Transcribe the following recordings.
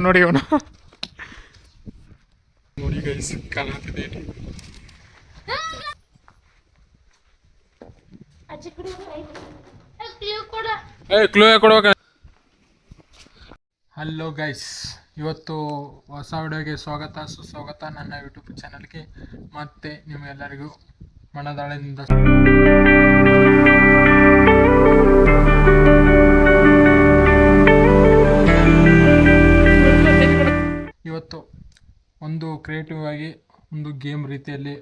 ನೋಡಿ ಅವನು ನೋಡಿ ಗೈಸ್ ಕಾಣುತ್ತಿದೆ ಕ್ಲೂ ಕೊಡ್ಬೇಕ. ಹಲೋ ಗೈಸ್, ಇವತ್ತು ಹೊಸ ವಿಡಿಯೋಗೆ ಸ್ವಾಗತ ಸುಸ್ವಾಗತ ನನ್ನ ಯೂಟ್ಯೂಬ್ ಚಾನಲ್ಗೆ. ಮತ್ತೆ ನಿಮ್ಮೆಲ್ಲರಿಗೂ ಮನದಾಳದಿಂದ ಇವತ್ತು ಒಂದು ಕ್ರಿಯೇಟಿವ್ ಆಗಿ ಒಂದು ಗೇಮ್ ರೀತಿಯಲ್ಲಿ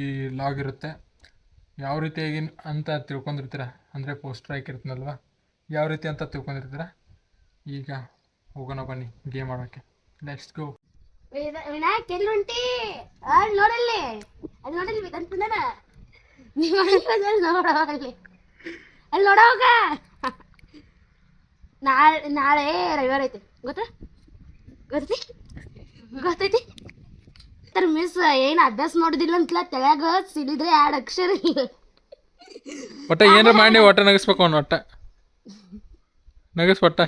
ಈ ಲಾಗ್ ಇರುತ್ತೆ. ಯಾವ ರೀತಿಯಾಗಿ ಅಂತ ತಿಳ್ಕೊಂಡಿರ್ತೀರ, ಅಂದರೆ ಪೋಸ್ಟರ್ ಹಾಕಿರ್ತೀನಲ್ವ, ಯಾವ ರೀತಿ ಅಂತ ತಿಳ್ಕೊಂಡಿರ್ತೀರ. ಈಗ ಹೋಗೋಣ ಬನ್ನಿ ಗೇಮ್ ಆಡೋಕ್ಕೆ. Let's go. ವಿನಾಯಕ್ ಎಲ್ಲಿ ಹೊಂಟಿ? ಅಲ್ಲಿ ನೋಡಲ್ಲಿ, ಅಲ್ಲಿ ನೋಡಲ್ಲಿ ಅಂತಂದ ನೋಡಲ್ಲಿ, ಅಲ್ಲಿ ನೋಡೋಗ. ನಾಳೆ ರವಿವಾರ ಐತಿ, ಗೊತ್ತೈತಿ. ಮಿಸ್ ಏನು ಅಭ್ಯಾಸ ಮಾಡೋದಿಲ್ಲ ಅಂತಲ ತಲೆಯಾಗ ಸಿಡಿದ್ರೆ 2 ಅಕ್ಷರ ಒಟ್ಟ ಏನಾರ ಮಾಡಿ ಒಟ್ಟ ನಗಿಸ್ಬೇಕು. ಅವ್ನು ಒಟ್ಟ ನಗಿಸ್ ಒಟ್ಟ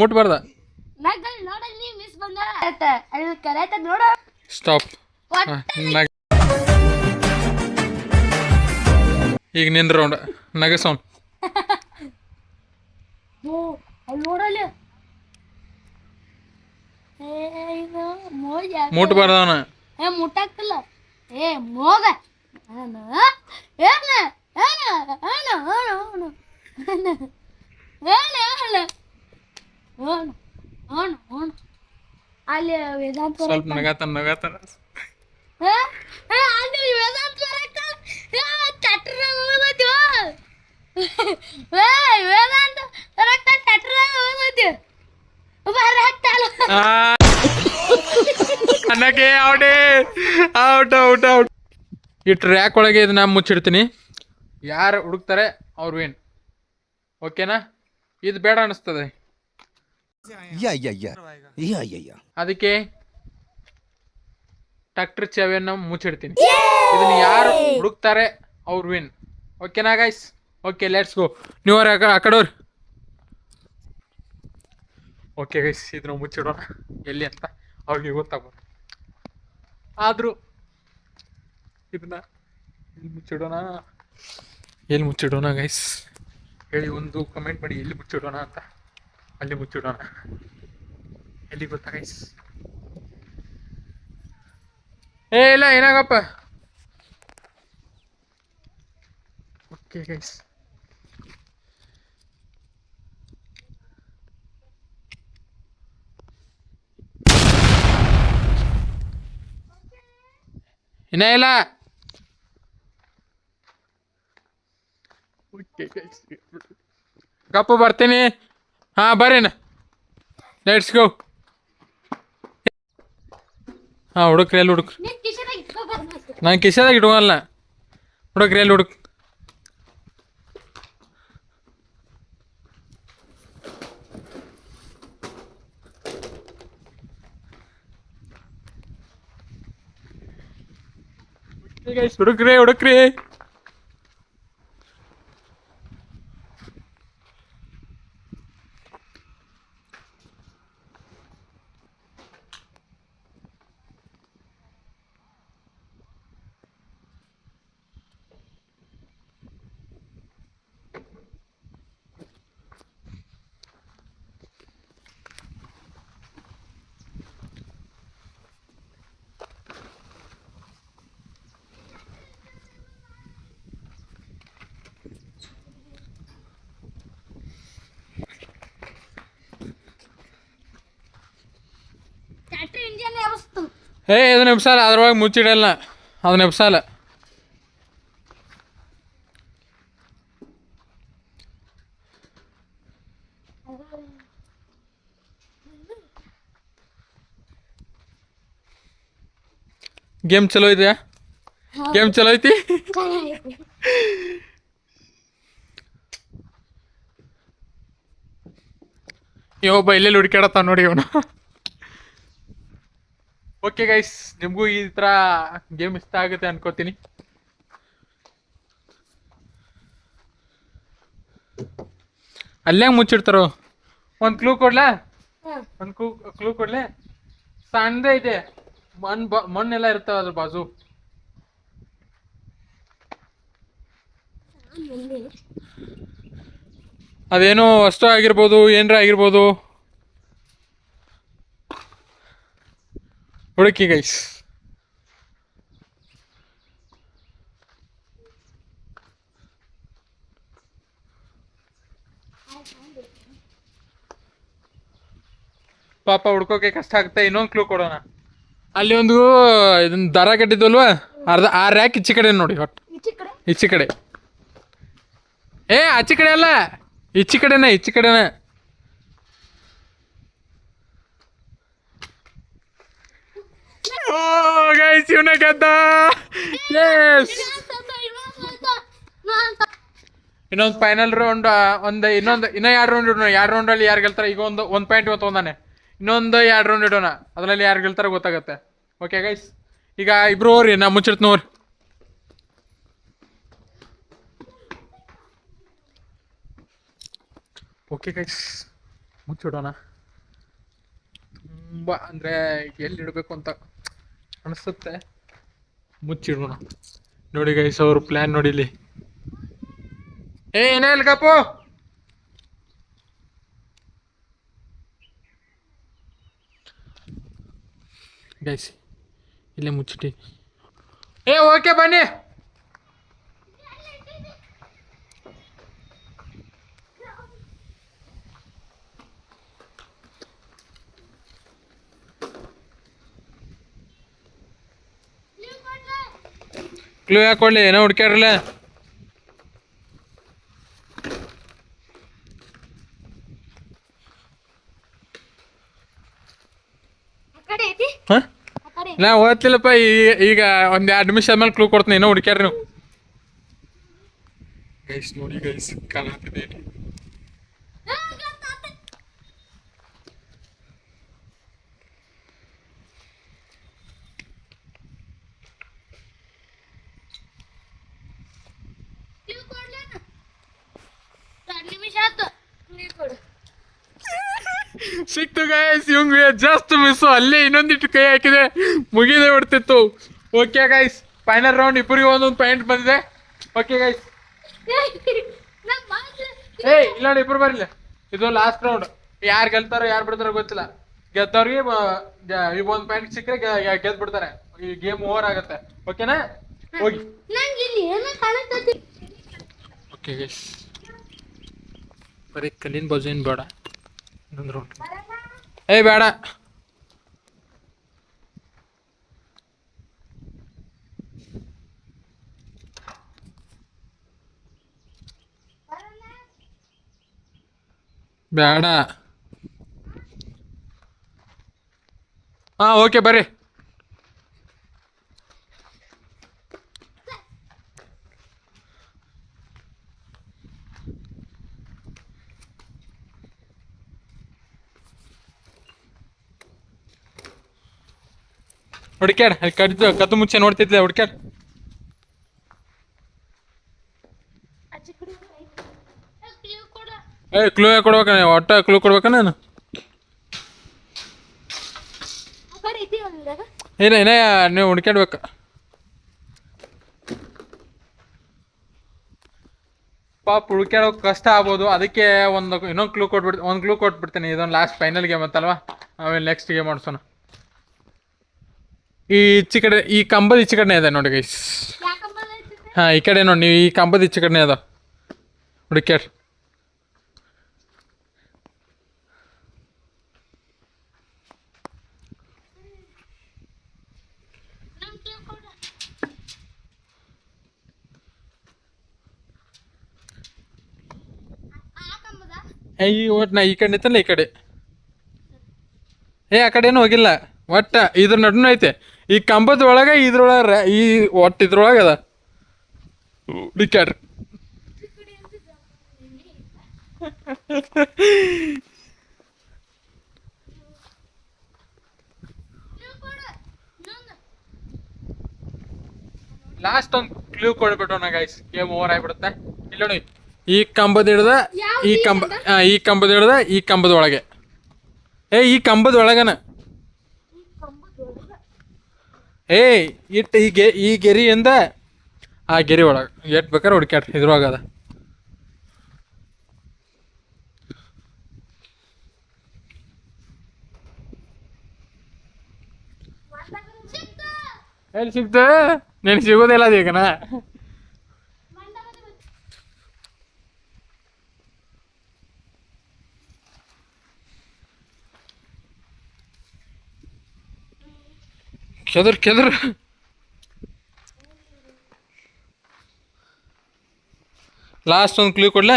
ಮುಟ್ಬಾರ್ದ. ನೋಡಲ್ಲಿ ಮಿಸ್ ಬಂದ ಅಲ್ಲಿ ಕರೆತ ನೋಡ. ಸ್ಟಾಪ್. ಈಗ ನಿಂದ್ರ ರೌಂಡ್ ನಗಸೋನ್. ಅಲ್ಲಿ ನೋಡಲ್ಲಿ ಮುಟ್ಬಾರ್ದ ಅವನ. ಮುಟ್ಟಾಕ್ತಿಲ್ಲ. ಮೋಗ ಅಲ್ಲಿ ವೇದಾಂತ ಸ್ವಲ್ಪ ನಗಾತಾನ ಅಲ್ಲಿ ವೇದಾಂತ ವೇದಾಂತ ಅನ್ನಕ್ಕೆ ಔಟ್. ಈ ಟ್ರ್ಯಾಕ್ ಒಳಗೆ ಇದನ್ನ ಮುಚ್ಚಿಡ್ತೀನಿ. ಯಾರು ಹುಡುಕ್ತಾರೆ ಅವ್ರು ವಿನ್. ಓಕೆನಾ? ಇದು ಬೇಡ ಅನಿಸ್ತದೆ, ಅದಕ್ಕೆ ಟ್ರ್ಯಾಕ್ಟರ್ ಚಾವಿಯನ್ನು ಮುಚ್ಚಿಡ್ತೀನಿ. ಇದನ್ನ ಯಾರು ಹುಡುಕ್ತಾರೆ ಅವ್ರು ವಿನ್. ಓಕೆನಾ ಗೈಸ್? Okay, let's go. ನೀವ್ರ ಆ ಕಡೆವ್ರಿ. ಓಕೆ ಗೈಸ್, ಇದನ್ನ ಮುಚ್ಚಿಡೋಣ. ಎಲ್ಲಿ ಅಂತ ಅವ್ರಿಗೆ ಗೊತ್ತಾಗ್ಬೋದು. ಆದರೂ ಇದನ್ನ ಎಲ್ಲಿ ಮುಚ್ಚಿಡೋಣ ಗೈಸ್ ಹೇಳಿ, ಒಂದು ಕಮೆಂಟ್ ಮಾಡಿ. ಎಲ್ಲಿ ಮುಚ್ಚಿಡೋಣ ಅಂತ. ಅಲ್ಲಿ ಮುಚ್ಚಿಡೋಣ. ಎಲ್ಲಿ ಗೊತ್ತಾ ಗೈಸ್? ಇಲ್ಲ ಏನಾಗಪ್ಪ. ಓಕೆ ಗೈಸ್, ಇನ್ನ ಇಲ್ಲ. ಗಪ್ಪ ಬರ್ತೀನಿ. ಹಾಂ ಬರ್ರಿನ, ಲೆಟ್ಸ್ ಗೋ. ಹಾಂ ಹುಡುಕ್ರಿ, ಎಲ್ಲಿ ಹುಡುಕ್ರಿ? ನಾನು ಕಿಶೆದಾಗ ಇಟ್ಕೊಲ್ಲ. ಹುಡುಕ್ರಿ, ಎಲ್ಲಿ ಹುಡುಕ್? ಹುಡುಕ್ರಿ. ಇದು ನೆಪ್ಸಾಲ, ಅದ್ರೊಳಗೆ ಮುಚ್ಚಿಡಲ್ಲ. ಅದು ನೆಪ್ಸಾಲ. ಗೇಮ್ ಚಲೋ ಇದೆಯಾ? ಗೇಮ್ ಚಲೋ ಐತಿ. ಒಬ್ಬ ಎಲ್ಲೆಲ್ಲಿ ಹುಡುಕಾಡತ್ತಾನ ನೋಡಿ ಅವನು. ಓಕೆ ಗೈಸ್, ನಿಮಗೂ ಈ ಥರ ಗೇಮ್ ಇಷ್ಟ ಆಗುತ್ತೆ ಅನ್ಕೋತೀನಿ. ಅಲ್ಲೇ ಮುಚ್ಚಿಡ್ತಾರೋ ಒಂದು ಕ್ಲೂ ಕೊಡ್ಲಾ? ಹ್ಮ್. ಒಂದು ಕ್ಲೂ ಕೊಡ್ಲೆ? ಸಣ್ಣದೇ ಇದೆ, ಮಣ್ಣೆಲ್ಲ ಇರ್ತಾವ ಅದ್ರ ಬಾಜು. ಅದೇನೋ ವಸ್ತು ಆಗಿರ್ಬೋದು, ಏನರ ಆಗಿರ್ಬೋದು. ಹುಡುಕಿ ಗೈಸ್. ಪಾಪ ಹುಡ್ಕೋಕೆ ಕಷ್ಟ ಆಗುತ್ತೆ. ಇನ್ನೊಂದು ಕ್ಲೂ ಕೊಡೋಣ. ಅಲ್ಲಿ ಒಂದು ಇದನ್ನ ದಾರ ಕಟ್ಟಿದ್ವಲ್ವಾ, ಆ ರ್ಯಾಕ್ ಈಚೆ ಕಡೆ ನೋಡಿ. ಒಟ್ಟು ಈಚೆ ಕಡೆ ಈಚೆ ಕಡೆ. ಆಚೆ ಕಡೆ ಅಲ್ಲ, ಈಚೆ ಕಡೆನೇ. ಗೈಸ್, ಇವನೇ ಗೆದ್ದ. Yes! ಇನ್ನೊಂದು ಫೈನಲ್ ರೌಂಡ್, ಇನ್ನ 2 ರೌಂಡ್ ಇಡೋಣ. 2 ರೌಂಡಲ್ಲಿ ಯಾರು ಗೆಲ್ತಾರೆ? ಈಗ ಒಂದು ಪಾಯಿಂಟ್ ಇವತ್ತು ಒಂದಾನೆ. ಇನ್ನೊಂದು 2 ರೌಂಡ್ ಇಡೋಣ, ಅದರಲ್ಲಿ ಯಾರು ಗೆಲ್ತಾರೆ ಗೊತ್ತಾಗತ್ತೆ. ಓಕೆ ಗೈಸ್, ಈಗ ಇಬ್ರು ಹೋಗ್ರಿ, ನಾ ಮುಚ್ಚಿರ್ತೀನಿ ನೋಡ್ರಿ. ಓಕೆ ಗೈಸ್, ಮುಚ್ಚಿಡೋಣ. ತುಂಬ ಅಂದರೆ ಎಲ್ಲಿ ಇಡಬೇಕು ಅಂತ ಅನಿಸುತ್ತೆ. ಮುಚ್ಚಿಡೋಣ. ನೋಡಿ ಗೈಸ್, ಅವ್ರ ಪ್ಲ್ಯಾನ್ ನೋಡಿಲಿ. ಏನೇ ಇಲ್ಕಪ್ಪು. ಗೈಸ್, ಇಲ್ಲೇ ಮುಚ್ಚಿಟ್ಟು. ಓಕೆ ಬನ್ನಿ. ಕ್ಲೂ ಯಾಕೆ ಕೊಡ್ಲಿ? ಏನೋ ಹುಡ್ಕ್ಯಾಡ್ರಲ್ಲ. ಹಾಂ, ನಾ ಓದ್ತಿಲ್ಲಪ್ಪ. ಈಗ ಒಂದು 2 ನಿಮಿಷ ಆದ್ಮೇಲೆ ಕ್ಲೂ ಕೊಡ್ತೀನಿ. ಏನೋ ಹುಡ್ಕ್ಯಾರ್ರಿ ನೀವು. ಗೈಸ್ ನೋಡಿ ಗೈಸ್, ಕಾಣತ್ತಿದೆ. ಸಿಕ್ತು ಗೈಸ್. ಇವಂಗೆ just miss. ಅಲ್ಲೇ ಇನ್ನೊಂದಿಟ್ಟು ಕೈ ಹಾಕಿದೆ, ಮುಗಿದೇ ಬಿಡ್ತಿತ್ತು. ಓಕೆ ಗೈಸ್, ಫೈನಲ್ ರೌಂಡ್ ಇಬ್ಬರಿಗೆ ಒಂದೊಂದು ಪಾಯಿಂಟ್ ಬಂದಿದೆ. ಓಕೆ ಗೈಸ್, ಇಲ್ಲ ನೋಡಿ, ಇಬ್ಬರು ಬರಲಿಲ್ಲ. ಇದು ಲಾಸ್ಟ್ ರೌಂಡ್. ಯಾರು ಗೆಲ್ತಾರೋ ಯಾರು ಬಿಡ್ತಾರೋ ಗೊತ್ತಿಲ್ಲ. ಗೆದ್ದವ್ರಿಗೆ ಈಗ 1 ಪಾಯಿಂಟ್ ಸಿಕ್ಕರೆ ಗೆದ್ದು ಬಿಡ್ತಾರೆ. ಈ ಗೇಮ್ ಓವರ್ ಆಗುತ್ತೆ. ಓಕೆನಾ? ಹೋಗಿ. ಓಕೆ ಗೈಸ್, ಬರೀ ಕಲ್ಲಿನ ಬಾಜು ಏನು ಬೇಡ. ಇನ್ನೊಂದು ರೌಂಡ್. ಬೇಡ. ಬೇಡ. ಹಾಂ, ಓಕೆ ಬರ್ರಿ. ಹುಡ್ಕ್ಯಾಡ್. ಕದ್ದು ಮುಚ್ಚೆ ನೋಡ್ತಿದ್ದೆ. ಹುಡ್ಕ್ಯಾಡ್. ಕ್ಲೂ ಯಾಕೆ ಕೊಡ್ಬೇಕ? ಒಟ್ಟ ಕ್ಲೂ ಕೊಡ್ಬೇಕ ನಾನು? ಏನೇ ನೀವು ಹುಡ್ಕ್ಯಾಡ್ಬೇಕ. ಪಾಪ ಹುಡ್ಕ್ಯಾಡೋಕೆ ಕಷ್ಟ ಆಗ್ಬೋದು. ಅದಕ್ಕೆ ಇನ್ನೊಂದು ಕ್ಲೂ ಕೊಟ್ಬಿಡ್ತೀನಿ. ಇದೊಂದು ಲಾಸ್ಟ್ ಫೈನಲ್ ಗೇಮ್ ಅಂತಲ್ವಾ, ಆಮೇಲೆ ನೆಕ್ಸ್ಟ್ ಗೇಮ್ ಮಾಡಿಸೋಣ. ಈಚೆ ಕಡೆ, ಈ ಕಂಬದ ಈಚೆ ಕಡೆನೇ ಇದೆ ನೋಡಿ ಗೈಸ್. ಹಾಂ, ಈ ಕಡೆ ನೋಡಿ ನೀವು. ಈ ಕಂಬದ ಈಚೆ ಕಡೆನೇ ಅದ. ಹುಡುಕ್ಯಾರ. ಒಟ್ಟು ನಾ ಈ ಕಡೆ ನಿಂತಲ್ಲ, ಈ ಕಡೆ. ಆ ಕಡೆ ಏನೂ ಹೋಗಿಲ್ಲ. ಒಟ್ಟ ಇದ್ರ ನಡುವೆ ಐತೆ. ಈ ಕಂಬದ ಒಳಗೆ ಇದ್ರೊಳಗೆ ಒಟ್ಟು ಇದ್ರೊಳಗೆ ಅದ. ಹುಡುಕ್ಯಾಡ್ರಿ. ಲಾಸ್ಟ್ ಒಂದು ಕ್ಲೂ ಕೊಡ್ಬಿಟ್ಟೋಣ ಗೈಸ್. ಗೇಮ್ ಓವರ್ ಆಗಿಬಿಡುತ್ತೆ. ಇಲ್ಲ ನೋಡಿ, ಈ ಕಂಬದ ಹಿಡ್ದ ಈ ಕಂಬ ಈ ಕಂಬದ ಹಿಡ್ದ ಈ ಕಂಬದ ಒಳಗೆ ಈ ಕಂಬದ ಒಳಗನ ಇಟ್ಟು ಈ ಗೆರಿಯಿಂದ ಆ ಗೆರಿ ಒಳಗೆ ಎಟ್ ಬೇಕಾರೆ ಹುಡ್ಕ್ಯಾಟ ಇದ್ರೊಳಗದ ಎಲ್ಲಿ ಸಿಕ್ತ ನೆನ್ ಸಿಗೋದಿಲ್ಲ ಅದು ಈಗನ ಕೆದರ್ ಲಾಸ್ಟ್ ಒಂದು ಕ್ಲೂ ಕೊಡ್ಲ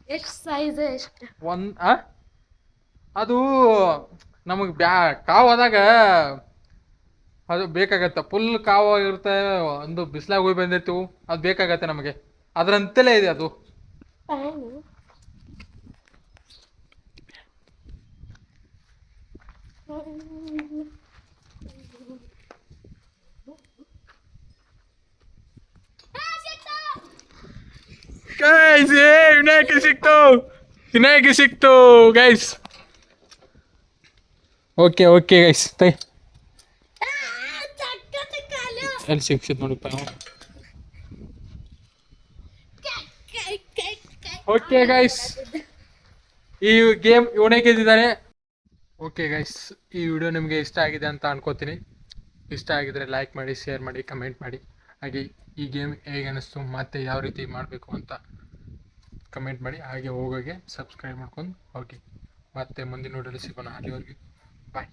ಎಷ್ಟು ಸೈಜ್ ಎಷ್ಟು ಅದು ನಮಗೆ ಕಾವು ಆದಾಗ ಅದು ಬೇಕಾಗತ್ತೆ ಫುಲ್ ಕಾವು ಇರುತ್ತೆ ಒಂದು ಬಿಸಿಲಾಗ ಹೋಗಿ ಬಂದಿರ್ತೀವಿ ಅದು ಬೇಕಾಗತ್ತೆ ನಮಗೆ ಅದರಂತೆಲೇ ಇದೆ ಅದು ಗೈಸ್ ವಿನಾಯಕ ಸಿಕ್ತು ಗೈಸ್ ಓಕೆ ಗೈಸ್ ಎಲ್ಲಿ ಸಿಕ್ಸಿತ್ ನೋಡಿಪ್ಪ ಓಕೆ ಗೈಸ್ ಈ ಗೇಮ್ ಇವನೇ ಗೆದ್ದಿದ್ದಾನೆ ಓಕೆ ಗೈಸ್ ಈ ವಿಡಿಯೋ ನಿಮಗೆ ಇಷ್ಟ ಆಗಿದೆ ಅಂತ ಅನ್ಕೋತೀನಿ ಇಷ್ಟ ಆಗಿದ್ರೆ ಲೈಕ್ ಮಾಡಿ ಶೇರ್ ಮಾಡಿ ಕಮೆಂಟ್ ಮಾಡಿ ಹಾಗೆ ಈ ಗೇಮ್ ಹೇಗೆ ಅನ್ನಿಸ್ತು ಮತ್ತೆ ಯಾವ ರೀತಿ ಮಾಡಬೇಕು ಅಂತ ಕಮೆಂಟ್ ಮಾಡಿ ಹಾಗೆ ಹೋಗೋಗೆ ಸಬ್ಸ್ಕ್ರೈಬ್ ಮಾಡ್ಕೊಂಡು ಹೋಗಿ ಮತ್ತೆ ಮುಂದಿನ ವಿಡಿಯೋಲಿ ಸಿಗೋಣ ಅಲ್ಲಿವರೆಗೆ ಬಾಯ್